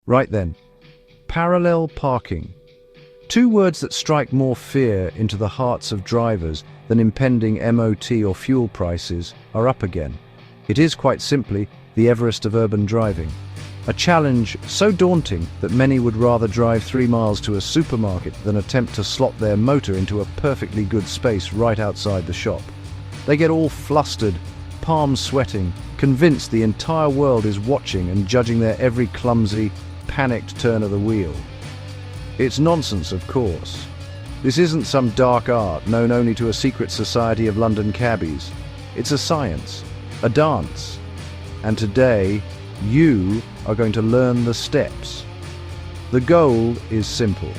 Right then, parallel parking. Two words that strike more fear into the hearts of drivers than impending MOT or fuel prices are up again. It is quite simply the Everest of urban driving. A challenge so daunting that many would rather drive 3 miles to a supermarket than attempt to slot their motor into a perfectly good space right outside the shop. They get all flustered, palms sweating, convinced the entire world is watching and judging their every clumsy, panicked turn of the wheel. It's nonsense, of course. This isn't some dark art known only to a secret society of London cabbies. It's a science, a dance. And today, you are going to learn the steps. The goal is simple: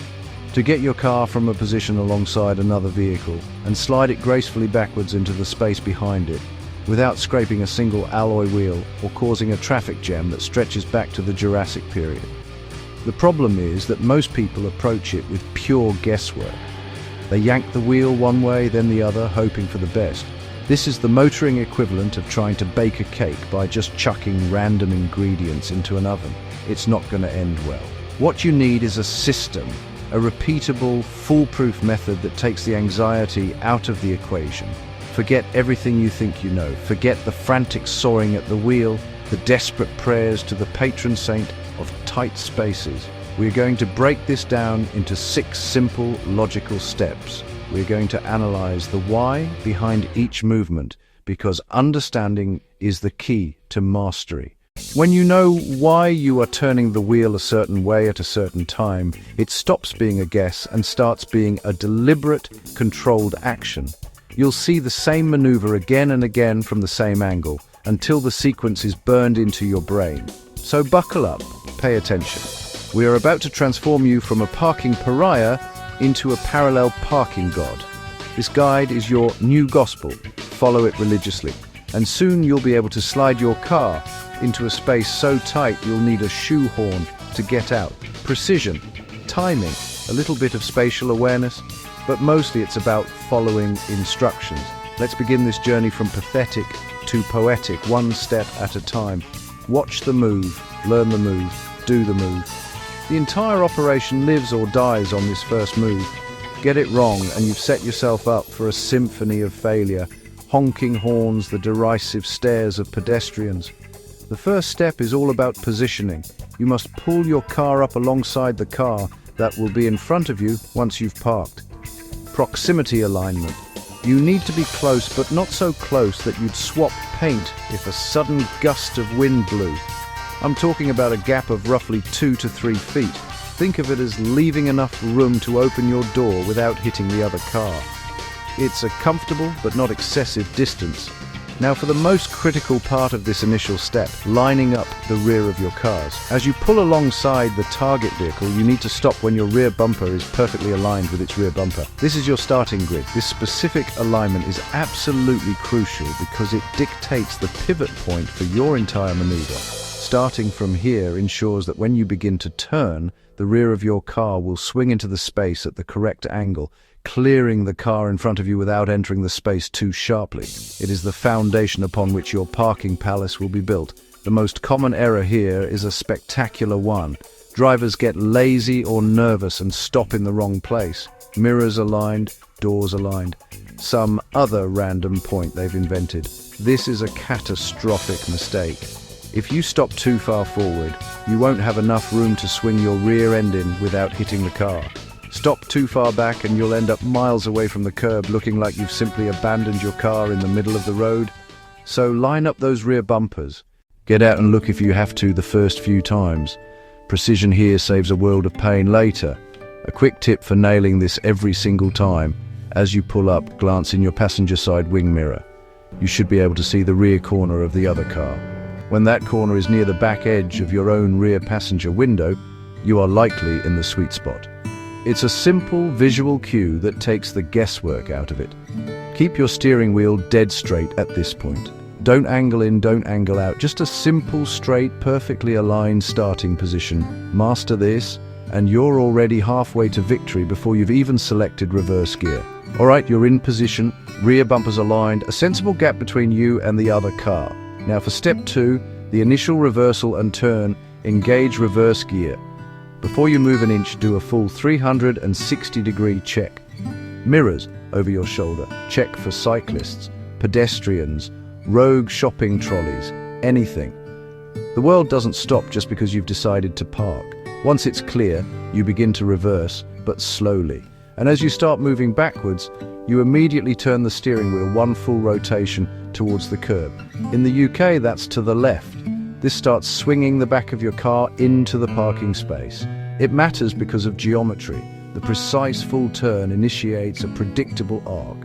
to get your car from a position alongside another vehicle and slide it gracefully backwards into the space behind it, without scraping a single alloy wheel or causing a traffic jam that stretches back to the Jurassic period. The problem is that most people approach it with pure guesswork. They yank the wheel one way, then the other, hoping for the best. This is the motoring equivalent of trying to bake a cake by just chucking random ingredients into an oven. It's not going to end well. What you need is a system, a repeatable, foolproof method that takes the anxiety out of the equation. Forget everything you think you know. Forget the frantic sawing at the wheel, the desperate prayers to the patron saint of tight spaces. We're going to break this down into 6 simple, logical steps. We're going to analyze the why behind each movement, because understanding is the key to mastery. When you know why you are turning the wheel a certain way at a certain time, it stops being a guess and starts being a deliberate, controlled action. You'll see the same maneuver again and again from the same angle, until the sequence is burned into your brain. So buckle up, pay attention. We are about to transform you from a parking pariah into a parallel parking god. This guide is your new gospel. Follow it religiously, and soon you'll be able to slide your car into a space so tight you'll need a shoehorn to get out. Precision, timing, a little bit of spatial awareness, but mostly it's about following instructions. Let's begin this journey from pathetic to poetic, one step at a time. Watch the move, learn the move, do the move. The entire operation lives or dies on this first move. Get it wrong and you've set yourself up for a symphony of failure, honking horns, the derisive stares of pedestrians. The first step is all about positioning. You must pull your car up alongside the car that will be in front of you once you've parked. Proximity alignment. You need to be close, but not so close that you'd swap paint if a sudden gust of wind blew. I'm talking about a gap of roughly 2 to 3 feet. Think of it as leaving enough room to open your door without hitting the other car. It's a comfortable but not excessive distance. Now for the most critical part of this initial step, lining up the rear of your cars. As you pull alongside the target vehicle, you need to stop when your rear bumper is perfectly aligned with its rear bumper. This is your starting grid. This specific alignment is absolutely crucial because it dictates the pivot point for your entire maneuver. Starting from here ensures that when you begin to turn, the rear of your car will swing into the space at the correct angle, clearing the car in front of you without entering the space too sharply. It is the foundation upon which your parking palace will be built. The most common error here is a spectacular one. Drivers get lazy or nervous and stop in the wrong place. Mirrors aligned, doors aligned. Some other random point they've invented. This is a catastrophic mistake. If you stop too far forward, you won't have enough room to swing your rear end in without hitting the car. Stop too far back and you'll end up miles away from the curb looking like you've simply abandoned your car in the middle of the road. So line up those rear bumpers. Get out and look if you have to the first few times. Precision here saves a world of pain later. A quick tip for nailing this every single time. As you pull up, glance in your passenger side wing mirror. You should be able to see the rear corner of the other car. When that corner is near the back edge of your own rear passenger window, you are likely in the sweet spot. It's a simple visual cue that takes the guesswork out of it. Keep your steering wheel dead straight at this point. Don't angle in, don't angle out. Just a simple, straight, perfectly aligned starting position. Master this, and you're already halfway to victory before you've even selected reverse gear. All right, you're in position, rear bumpers aligned, a sensible gap between you and the other car. Now for step 2, the initial reversal and turn engage reverse gear. Before you move an inch, do a full 360-degree check. Mirrors over your shoulder. Check for cyclists, pedestrians, rogue shopping trolleys, anything. The world doesn't stop just because you've decided to park. Once it's clear, you begin to reverse, but slowly. And as you start moving backwards, you immediately turn the steering wheel one full rotation towards the curb. In the UK, that's to the left. This starts swinging the back of your car into the parking space. It matters because of geometry. The precise full turn initiates a predictable arc.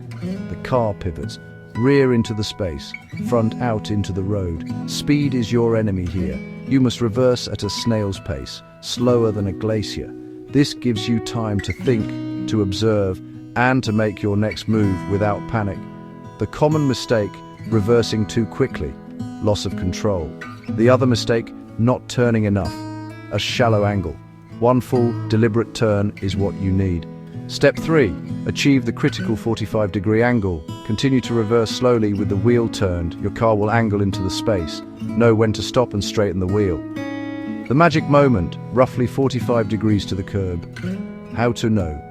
The car pivots, rear into the space, front out into the road. Speed is your enemy here. You must reverse at a snail's pace, slower than a glacier. This gives you time to think, to observe, and to make your next move without panic. The common mistake, reversing too quickly, loss of control. The other mistake, not turning enough, a shallow angle. One full, deliberate turn is what you need. Step 3, achieve the critical 45-degree angle. Continue to reverse slowly with the wheel turned. Your car will angle into the space. Know when to stop and straighten the wheel. The magic moment, roughly 45 degrees to the curb. How to know?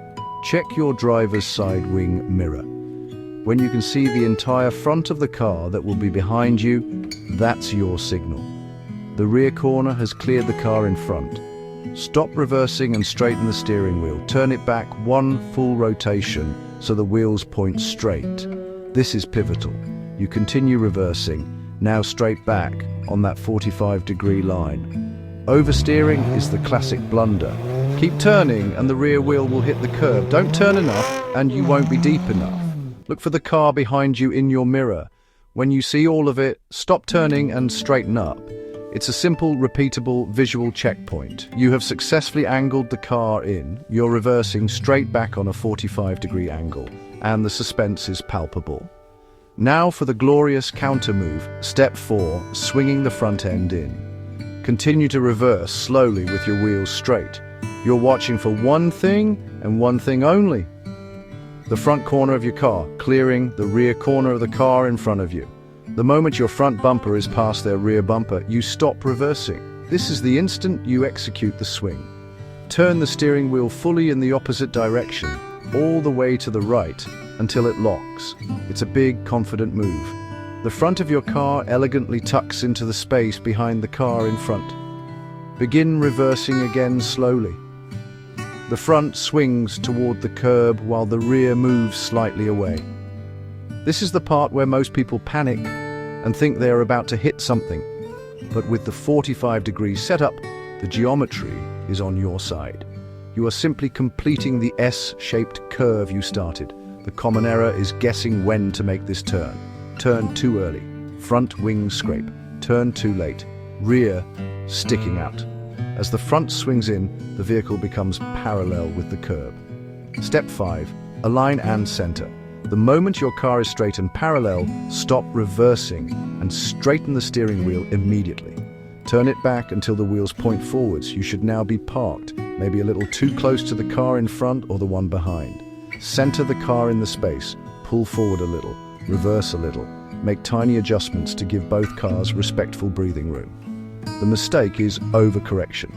Check your driver's side wing mirror. When you can see the entire front of the car that will be behind you, that's your signal. The rear corner has cleared the car in front. Stop reversing and straighten the steering wheel. Turn it back one full rotation so the wheels point straight. This is pivotal. You continue reversing, now straight back on that 45-degree line. Oversteering is the classic blunder. Keep turning and the rear wheel will hit the curb. Don't turn enough and you won't be deep enough. Look for the car behind you in your mirror. When you see all of it, stop turning and straighten up. It's a simple, repeatable, visual checkpoint. You have successfully angled the car in. You're reversing straight back on a 45-degree angle, and the suspense is palpable. Now for the glorious counter move. Step 4, swinging the front end in. Continue to reverse slowly with your wheels straight. You're watching for one thing and one thing only. The front corner of your car, clearing the rear corner of the car in front of you. The moment your front bumper is past their rear bumper, you stop reversing. This is the instant you execute the swing. Turn the steering wheel fully in the opposite direction, all the way to the right, until it locks. It's a big, confident move. The front of your car elegantly tucks into the space behind the car in front. Begin reversing again slowly. The front swings toward the curb while the rear moves slightly away. This is the part where most people panic and think they are about to hit something. But with the 45-degree setup, the geometry is on your side. You are simply completing the S-shaped curve you started. The common error is guessing when to make this turn. Turn too early. Front wing scrape. Turn too late. Rear sticking out. As the front swings in, the vehicle becomes parallel with the curb. Step 5. Align and center. The moment your car is straight and parallel, stop reversing and straighten the steering wheel immediately. Turn it back until the wheels point forwards. You should now be parked, maybe a little too close to the car in front or the one behind. Center the car in the space. Pull forward a little. Reverse a little. Make tiny adjustments to give both cars respectful breathing room. The mistake is overcorrection.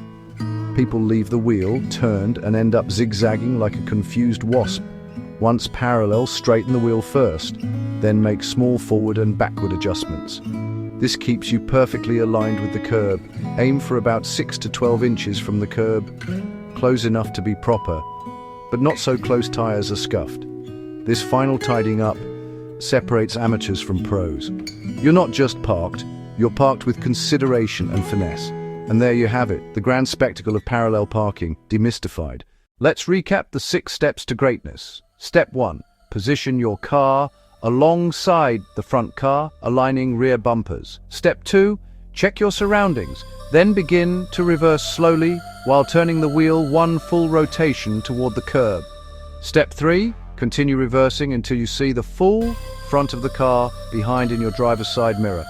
People leave the wheel turned and end up zigzagging like a confused wasp. Once parallel, straighten the wheel first, then make small forward and backward adjustments. This keeps you perfectly aligned with the curb. Aim for about 6 to 12 inches from the curb, close enough to be proper, but not so close tires are scuffed. This final tidying up separates amateurs from pros. You're not just parked, you're parked with consideration and finesse. And there you have it, the grand spectacle of parallel parking, demystified. Let's recap the 6 steps to greatness. Step 1. Position your car alongside the front car, aligning rear bumpers. Step 2. Check your surroundings. Then begin to reverse slowly while turning the wheel one full rotation toward the curb. Step 3. Continue reversing until you see the full front of the car behind in your driver's side mirror.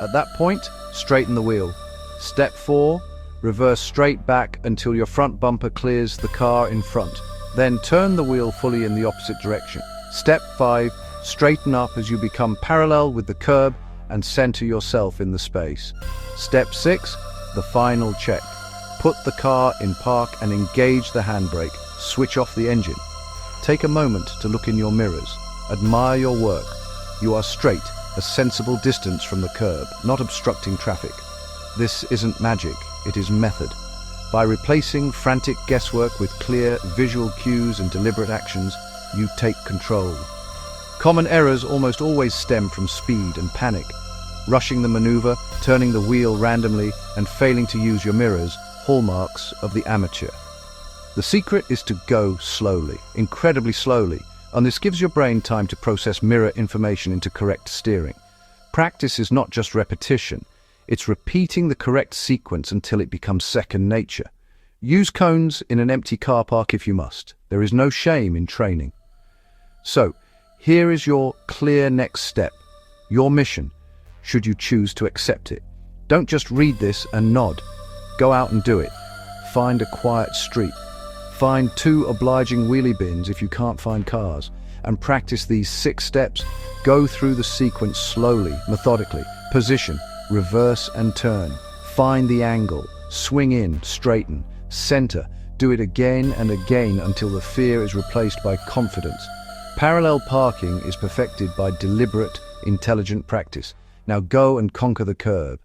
At that point, straighten the wheel. Step 4. Reverse straight back until your front bumper clears the car in front. Then turn the wheel fully in the opposite direction. Step 5. Straighten up as you become parallel with the curb and center yourself in the space. Step 6. the final check. Put the car in park and engage the handbrake. Switch off the engine. Take a moment to look in your mirrors. Admire your work. You are straight, a sensible distance from the curb, not obstructing traffic. This isn't magic, it is method. By replacing frantic guesswork with clear visual cues and deliberate actions, you take control. Common errors almost always stem from speed and panic. Rushing the maneuver, turning the wheel randomly, and failing to use your mirrors, hallmarks of the amateur. The secret is to go slowly, incredibly slowly, and this gives your brain time to process mirror information into correct steering. Practice is not just repetition, it's repeating the correct sequence until it becomes second nature. Use cones in an empty car park if you must. There is no shame in training. So, here is your clear next step, your mission, should you choose to accept it. Don't just read this and nod. Go out and do it. Find a quiet street. Find 2 obliging wheelie bins if you can't find cars, and practice these 6 steps. Go through the sequence slowly, methodically. Position, reverse and turn. Find the angle, swing in, straighten, center. Do it again and again until the fear is replaced by confidence. Parallel parking is perfected by deliberate, intelligent practice. Now go and conquer the curb.